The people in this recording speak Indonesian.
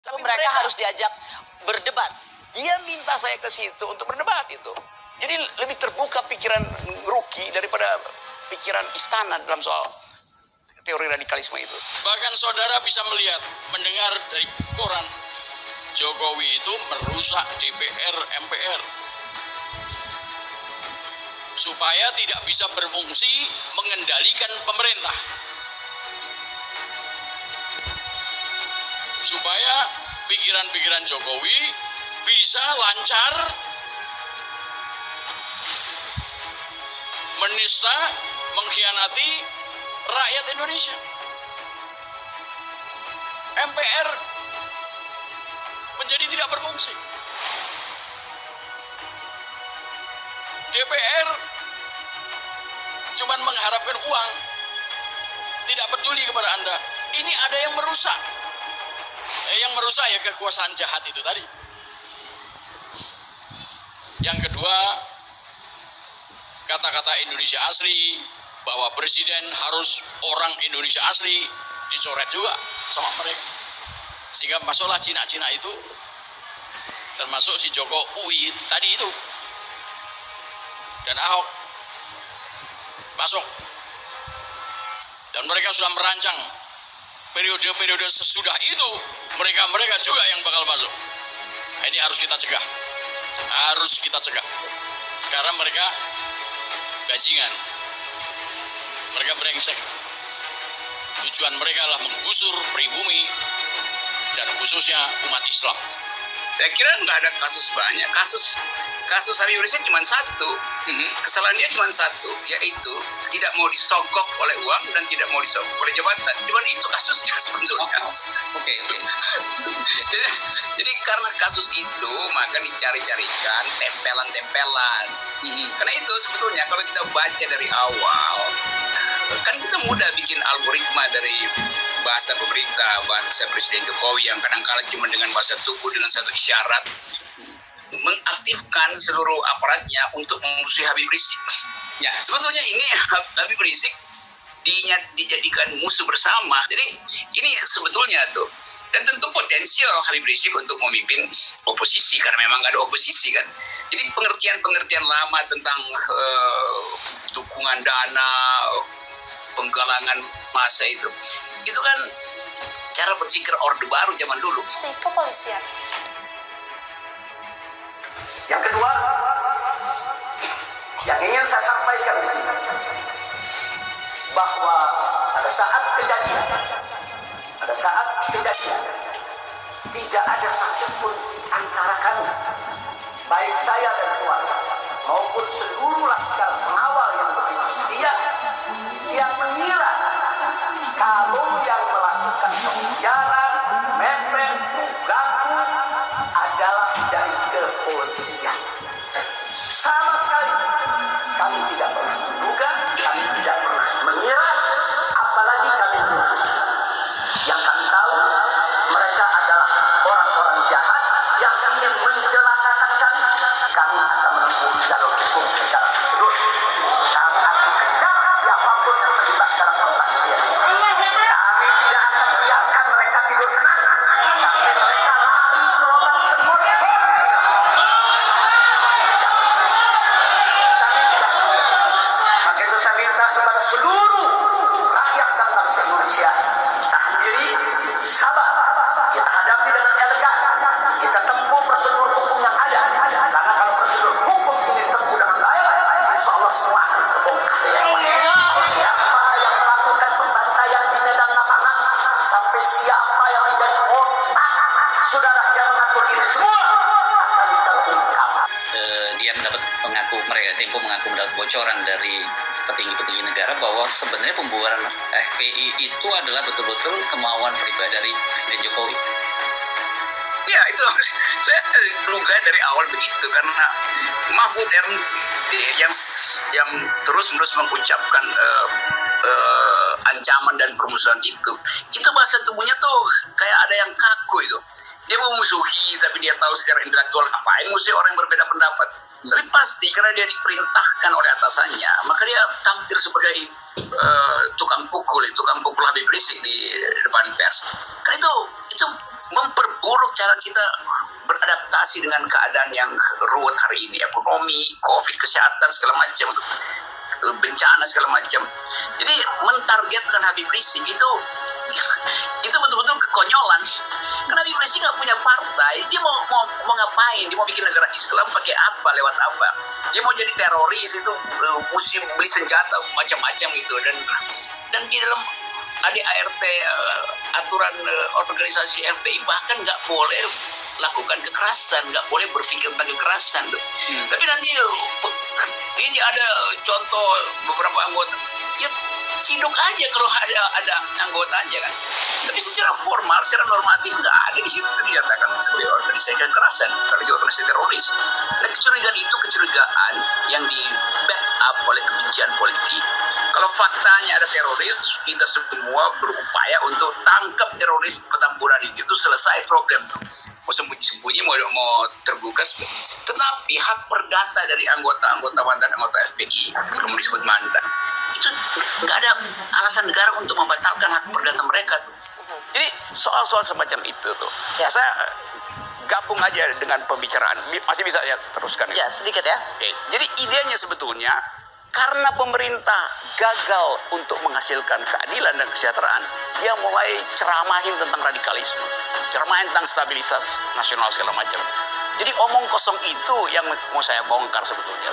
Tapi mereka harus diajak berdebat. Dia minta saya ke situ untuk berdebat itu. Jadi lebih terbuka pikiran Ruki daripada pikiran istana dalam soal teori radikalisme itu. Bahkan saudara bisa melihat, mendengar dari koran, Jokowi itu merusak DPR, MPR. Supaya tidak bisa berfungsi mengendalikan pemerintah. Supaya pikiran-pikiran Jokowi bisa lancar menista, mengkhianati rakyat Indonesia. MPR menjadi tidak berfungsi. DPR cuman mengharapkan uang, tidak peduli kepada Anda. Ini ada yang merusak. Yang merusak ya kekuasaan jahat itu tadi. Yang kedua, kata-kata Indonesia asli, bahwa presiden harus orang Indonesia asli, dicoret juga sama mereka. Sehingga masuklah Cina-Cina itu, termasuk si Jokowi tadi itu, dan Ahok masuk. Dan mereka sudah merancang periode-periode sesudah itu, mereka juga yang bakal masuk. Nah, ini harus kita cegah. Harus kita cegah. Karena mereka bajingan. Mereka brengsek. Tujuan mereka adalah menggusur pribumi dan khususnya umat Islam. Saya kira nggak ada kasus banyak. Kasus Habib Rizik cuma satu. Kesalahan dia cuma satu, yaitu tidak mau disogok oleh uang dan tidak mau disogok oleh jabatan. Cuma itu kasusnya sebetulnya. Oke. Jadi karena kasus itu maka dicari-carikan tempelan-tempelan. Karena itu sebetulnya kalau kita baca dari awal, kan kita mudah bikin algoritma dari bahasa pemerintah, bahasa Presiden Jokowi yang kadang-kala cuma dengan bahasa tubuh dengan satu isyarat mengaktifkan seluruh aparatnya untuk memusuhi Habib Rizik. Ya, sebetulnya ini Habib Rizik dijadikan musuh bersama. Jadi ini sebetulnya tuh, dan tentu potensial Habib Rizik untuk memimpin oposisi karena memang nggak ada oposisi kan. Jadi pengertian lama tentang dukungan dana, penggalangan massa itu kan cara berpikir Orde Baru zaman dulu. Si kepolisian. Yang kedua, yang ingin saya sampaikan di sini, bahwa pada saat kejadian, tidak ada satupun di antara kami, baik saya dan keluarga, maupun seluruh laskar pengawal yang begitu setia, yang mengira kalau yang melakukan pengejaran, mepet, mengganggu adalah dari kepolisian. Sama sekali kami tidak pernah menduga, kami tidak pernah mengira, apalagi kami menuduh. Yang kami tahu, mereka adalah orang-orang jahat yang ingin mencelakakan kami. Kami akan menempuh jalur hukum secara terus. Kami akan kejar siapapun yang terlibat dalam pembantian. Kami tidak akan biarkan mereka tidur tenang. Sampai mereka lari berobat semua. Maka itu saya minta kepada seluruh rakyat dan bangsa Indonesia, tahan diri, sabar, kita hadapi dengan elegan, kita tempuh prosedur hukum yang ada. Karena kalau prosedur hukum ini ditempuh dengan baik, insya Allah semua akan terbongkar. Siapa yang melakukan pembantaian di medan lapangan, sampai siapa yang menjadi otak saudara yang mengatur ini semua akan terungkap. Dia Tempo mengaku mendapat bocoran dari petinggi-petinggi negara bahwa sebenarnya pembubaran FPI itu adalah betul-betul kemauan pribadi dari Presiden Jokowi. Ya itu saya duga dari awal begitu, karena Mahfud MD yang terus-menerus mengucapkan ancaman dan permusuhan itu bahasa tubuhnya tuh kayak ada yang kaku itu. Dia mau musuhi tapi dia tahu secara intelektual ngapain musuh orang yang berbeda pendapat. Tapi pasti karena dia diperintahkan oleh atasannya, maka dia tampil sebagai tukang pukul Habib Rizik di depan pers. Karena itu memperburuk cara kita beradaptasi dengan keadaan yang ruwet hari ini, ekonomi, COVID, kesehatan segala macam, bencana segala macam. Jadi mentargetkan Habib Rizik itu betul-betul kekonyolan. Karena Habib Rizik nggak punya partai, dia mau ngapain? Dia mau bikin negara Islam pakai apa? Lewat apa? Dia mau jadi teroris itu, mesti beli senjata macam-macam gitu, dan di dalam ADART aturan organisasi FPI bahkan nggak boleh lakukan kekerasan, nggak boleh berpikir tentang kekerasan. Tapi nanti ini ada contoh beberapa anggota, ya ciduk aja kalau ada anggotanya kan. Tapi secara formal, secara normatif nggak ada di situ dinyatakan sebagai organisasi kekerasan, apalagi organisasi teroris. Dan kecurigaan itu kecurigaan yang di back up oleh kebencian politik. Kalau faktanya ada teroris, kita semua berupaya untuk tangkap teroris Petamburan itu selesai problem. Mau sembunyi-sembunyi, mau terbuka. Tetapi hak perdata dari anggota-anggota mantan anggota FPI, belum disebut mantan, itu nggak ada alasan negara untuk membatalkan hak perdata mereka tuh. Jadi soal-soal semacam itu tuh, ya saya gabung aja dengan pembicaraan. Masih bisa ya teruskan? Ya, sedikit ya. Oke. Jadi idenya sebetulnya karena pemerintah gagal untuk menghasilkan keadilan dan kesejahteraan, dia mulai ceramahin tentang radikalisme, ceramahin tentang stabilitas nasional segala macam. Jadi omong kosong itu yang mau saya bongkar sebetulnya.